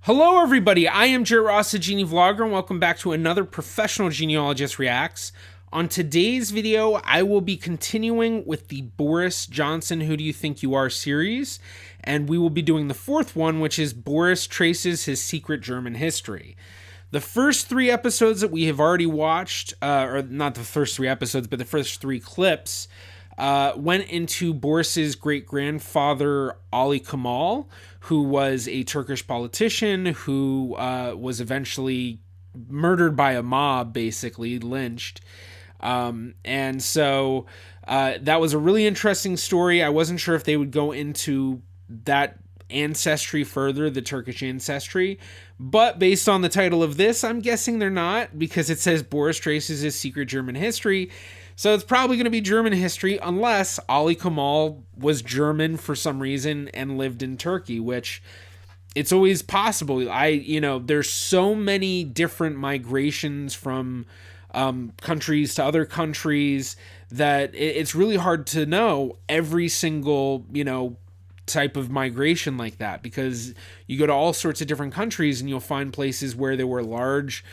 Hello everybody, I am Jared Ross, the GeneaVlogger, and welcome back to another Professional Genealogist Reacts. On today's video, I will be continuing with the Boris Johnson Who Do You Think You Are series, and we will be doing the fourth one, which is Boris Traces His Secret German History. The first three episodes that we have already watched, or not the first three episodes, but the first three clips, went into Boris's great-grandfather, Ali Kemal, who was a Turkish politician who was eventually murdered by a mob, basically, lynched. And so that was a really interesting story. I wasn't sure if they would go into that ancestry further, the Turkish ancestry, but based on the title of this, I'm guessing they're not, because it says Boris Traces His Secret German History. So it's probably going to be German history unless Ali Kemal was German for some reason and lived in Turkey, which it's always possible. There's so many different migrations from countries to other countries that it's really hard to know every single, type of migration like that, because you go to all sorts of different countries and you'll find places where there were large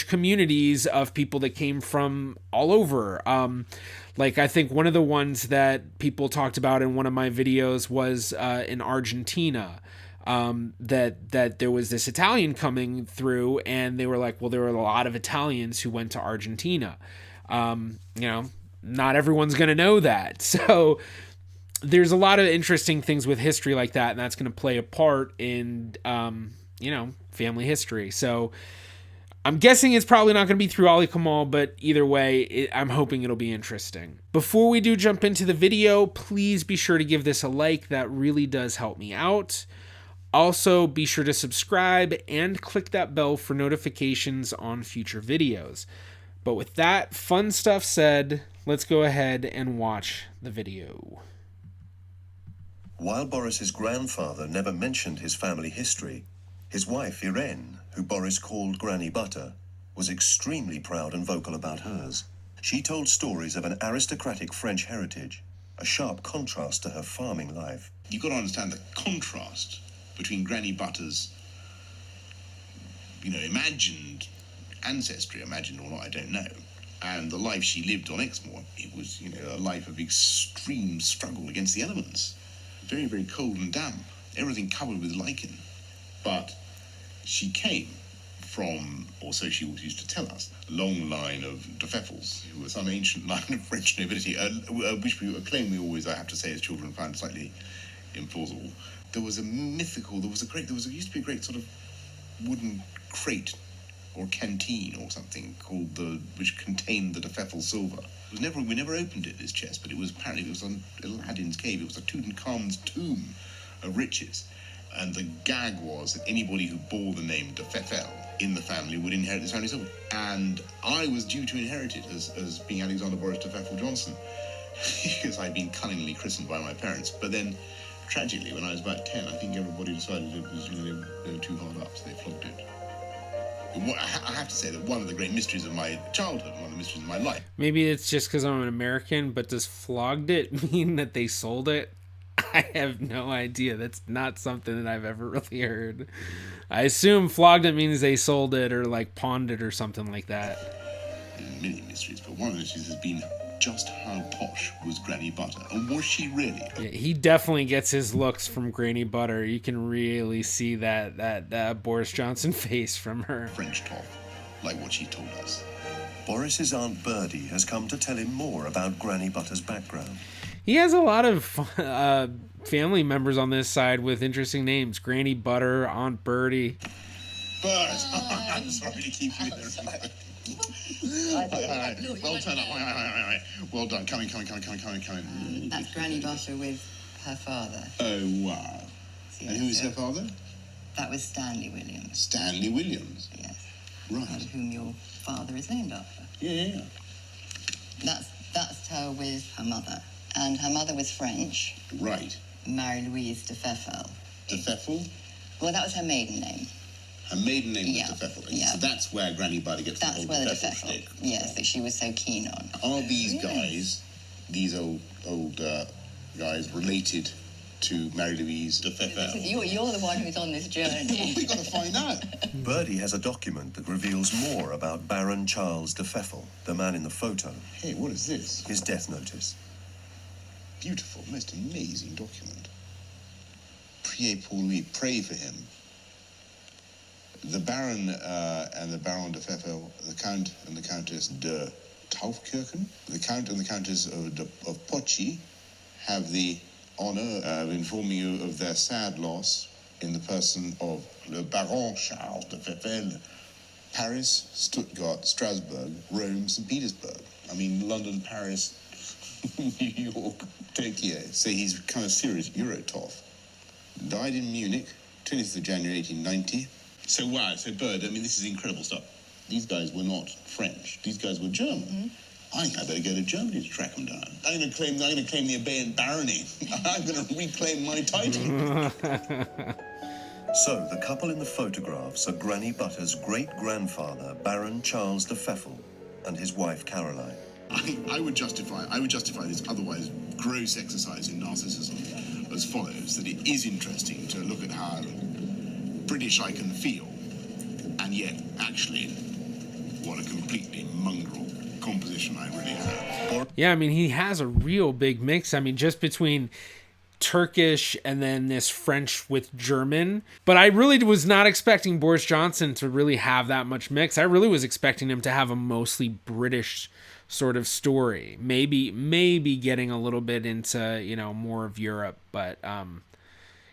communities of people that came from all over. I think one of the ones that people talked about in one of my videos was in Argentina, that there was this Italian coming through, and they were like, well, there were a lot of Italians who went to Argentina. Not everyone's going to know that. So there's a lot of interesting things with history like that, and that's going to play a part in, family history. So I'm guessing it's probably not going to be through Ali Kemal, but either way, I'm hoping it'll be interesting. Before we do jump into the video, please be sure to give this a like. That really does help me out. Also, be sure to subscribe and click that bell for notifications on future videos. But with that fun stuff said, let's go ahead and watch the video. While Boris's grandfather never mentioned his family history, his wife, Irene, who Boris called Granny Butter, was extremely proud and vocal about hers. She told stories of an aristocratic French heritage, a sharp contrast to her farming life. You've got to understand the contrast between Granny Butter's, imagined ancestry, imagined or not, I don't know, and the life she lived on Exmoor. It was, a life of extreme struggle against the elements. Very, very cold and damp, everything covered with lichen. But she came from, or so she always used to tell us, a long line of de Pfeffels, who were some ancient line of French nobility, a claim we always, I have to say, as children found slightly implausible. There used to be a great sort of wooden crate or canteen or something which contained the de Pfeffel silver. We never opened it, this chest, but it was on Aladdin's cave. It was a Tutankhamun's tomb of riches. And the gag was that anybody who bore the name de Pfeffel in the family would inherit this family silver. And I was due to inherit it as being Alexander Boris de Pfeffel Johnson, because I'd been cunningly christened by my parents. But then, tragically, when I was about 10, I think everybody decided it was, they were too hard up, so they flogged it. I have to say that one of the great mysteries of my childhood, one of the mysteries of my life. Maybe it's just because I'm an American, but does flogged it mean that they sold it? I have no idea. That's not something that I've ever really heard. I assume flogged it means they sold it or pawned it or something like that. Many mysteries, but one of the mysteries has been just how posh was Granny Butter, and was she really? Yeah, he definitely gets his looks from Granny Butter. You can really see that Boris Johnson face from her. French toff, like what she told us. Boris's Aunt Birdie has come to tell him more about Granny Butter's background. He has a lot of family members on this side with interesting names. Granny Butter, Aunt Birdie. Boris, I'm sorry to keep you there. Well turned up. Right. Well done. Coming. That's Granny Butter with her father. Oh, wow. Yeah, and who's her father? That was Stanley Williams. Stanley Williams? Yes. Right. And whom your father is named after. Yeah. That's her with her mother. And her mother was French. Right. Marie-Louise de Pfeffel. De Pfeffel? Well, that was her maiden name. Her maiden name was de Pfeffel. Yeah. So that's where Granny Butter gets the whole de Pfeffel. Yes, that she was so keen on. Are these guys, these old guys, related to Marie-Louise de Pfeffel. You're the one who's on this journey. We've got to find out. Birdie has a document that reveals more about Baron Charles de Pfeffel, the man in the photo. Hey, what is this? His death notice. Beautiful, most amazing document. Priez pour lui, pray for him. The Baron and the Baron de Pfeffel, the Count and the Countess de Taufkirchen, the Count and the Countess of Pochi have the honor of informing you of their sad loss in the person of le Baron Charles de Pfeffel. Paris, Stuttgart, Strasbourg, Rome, St. Petersburg. I mean, London, Paris, New York, Tokyo. So he's kind of serious Eurotoff. Died in Munich, 20th of January 1890. So wow, so Bird, I mean, this is incredible stuff. These guys were not French. These guys were German. Mm-hmm. I think I better go to Germany to track them down. I'm going to claim the abeyant barony. I'm going to reclaim my title. So, the couple in the photographs are Granny Butter's great-grandfather, Baron Charles de Pfeffel, and his wife, Caroline. I would justify this otherwise gross exercise in narcissism as follows, that it is interesting to look at how British I can feel, and yet, actually, what a completely mongrel composition I really have. Yeah, I mean, he has a real big mix. I mean, just between Turkish and then this French with German. But I really was not expecting Boris Johnson to really have that much mix. I really was expecting him to have a mostly British sort of story. Maybe getting a little bit into, more of Europe, but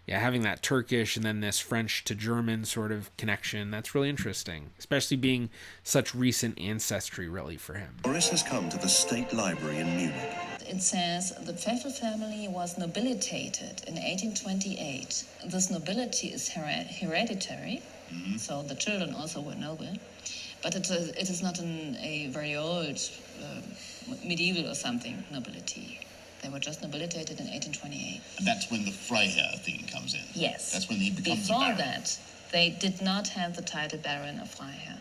yeah, having that Turkish and then this French to German sort of connection, that's really interesting, especially being such recent ancestry, really, for him. Boris has come to the State Library in Munich. It says the Pfeffel family was nobilitated in 1828. This nobility is hereditary, so the children also were noble, but it is not a very old, medieval or something nobility. They were just nobilitated in 1828. And that's when the Freiherr thing comes in. Yes. That's when he becomes a Before baron. that, they did not have the title Baron or Freiherr.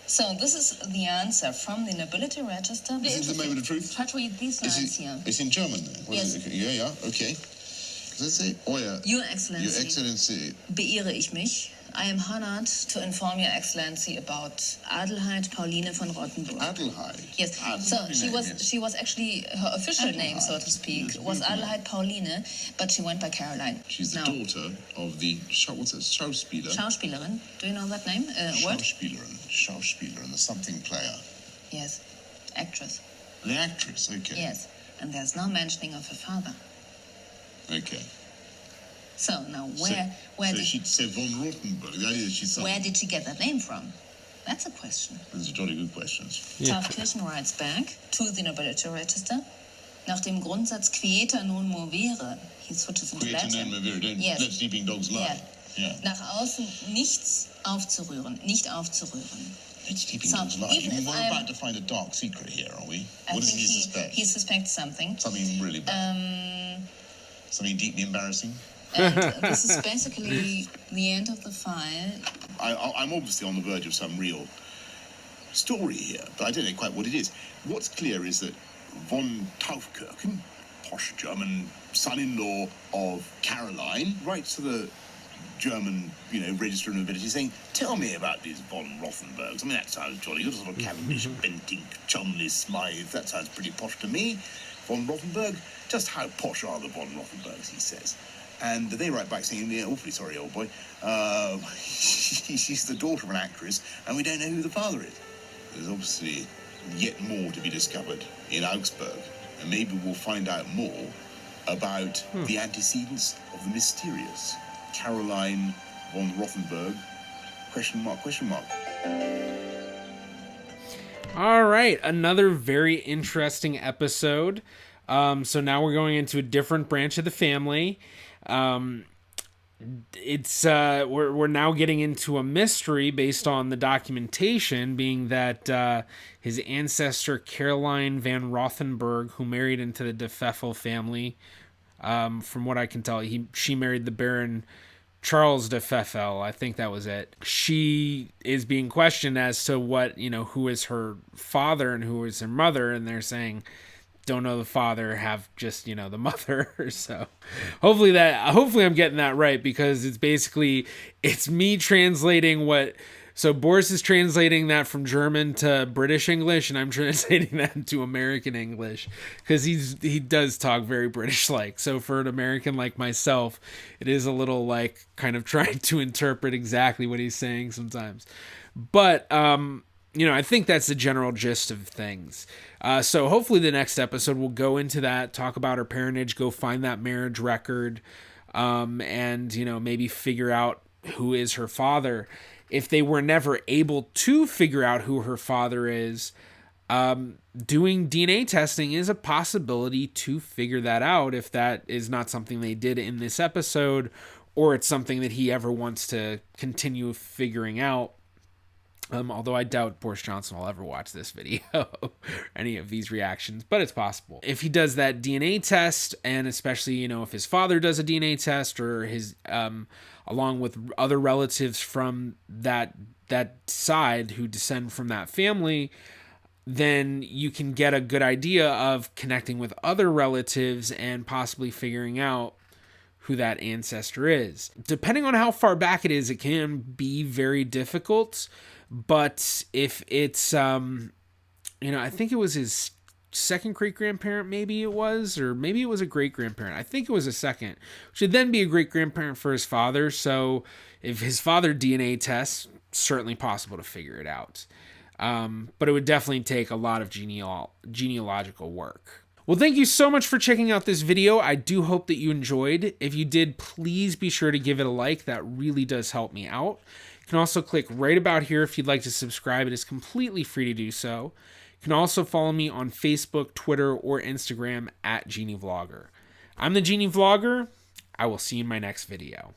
So this is the answer from the nobility register. This is the moment of truth? Try to read these lines here. It's in German then? What Yes. is it? Yeah, okay. Does it say, Your Excellency. Your Excellency. Beehre ich mich. I am honored to inform Your Excellency about Adelheid Pauline von Rottenburg. Adelheid? Yes, so she was actually, her official name, so to speak, was Adelheid Pauline, but she went by Caroline. She's the daughter of the, what's it, Schauspieler? Schauspielerin. Do you know that name? Word? Schauspieler, and the something player. Yes, actress. The actress, okay. Yes, and there's no mentioning of her father. Okay. So now where did she say von Rottenburg? The idea that she's something. Where did she get that name from? That's a question. Those are jolly good questions. Taufkirchen writes back to the nobility register. Nach dem Grundsatz quieta non movere, he switches into Quieta Latin. non movere, don't let sleeping dogs lie. Yeah. Nach außen nichts aufzurühren, nicht aufzurühren. Let sleeping dogs lie. We're about to find a dark secret here, are we? What does he suspect? He suspects something. Something really bad. Something deeply embarrassing. And this is basically the end of the file. I'm obviously on the verge of some real story here, but I don't know quite what it is. What's clear is that von Taufkirchen, posh German son-in-law of Caroline, writes to the German, register of nobility saying, tell me about these von Rothenbergs. I mean, that sounds jolly good, sort of Cavendish, Bentinck, Cholmondeley, Smythe. That sounds pretty posh to me. Von Rothenberg, just how posh are the von Rothenbergs, he says. And they write back saying, yeah, awfully sorry, old boy. She's the daughter of an actress, and we don't know who the father is. There's obviously yet more to be discovered in Augsburg, and maybe we'll find out more about the antecedents of the mysterious Caroline von Rothenburg, ? All right, another very interesting episode. So now we're going into a different branch of the family. It's we're now getting into a mystery based on the documentation, being that his ancestor Caroline van Rothenburg, who married into the de Pfeffel family, from what I can tell, she married the Baron Charles de Pfeffel. I think that was it. She is being questioned as to what, who is her father and who is her mother, and they're saying don't know the father, have just, the mother. So hopefully I'm getting that right, because it's me translating so Boris is translating that from German to British English, and I'm translating that to American English, because he does talk very British-like. So for an American like myself, it is a little like kind of trying to interpret exactly what he's saying sometimes. But I think that's the general gist of things. So hopefully the next episode will go into that, talk about her parentage, go find that marriage record, and maybe figure out who is her father. If they were never able to figure out who her father is, doing DNA testing is a possibility to figure that out, if that is not something they did in this episode, or it's something that he ever wants to continue figuring out. Although I doubt Boris Johnson will ever watch this video or any of these reactions, but it's possible. If he does that DNA test, and especially, if his father does a DNA test, or his, along with other relatives from that side who descend from that family, then you can get a good idea of connecting with other relatives and possibly figuring out who that ancestor is. Depending on how far back it is, it can be very difficult. But if it's, I think it was his second great-grandparent, maybe it was, or maybe it was a great-grandparent. I think it was a second. Should then be a great-grandparent for his father. So if his father DNA tests, certainly possible to figure it out. But it would definitely take a lot of genealogical work. Well, thank you so much for checking out this video. I do hope that you enjoyed. If you did, please be sure to give it a like. That really does help me out. You can also click right about here if you'd like to subscribe. It is completely free to do so. You can also follow me on Facebook, Twitter, or Instagram at GeneaVlogger. I'm the GeneaVlogger. I will see you in my next video.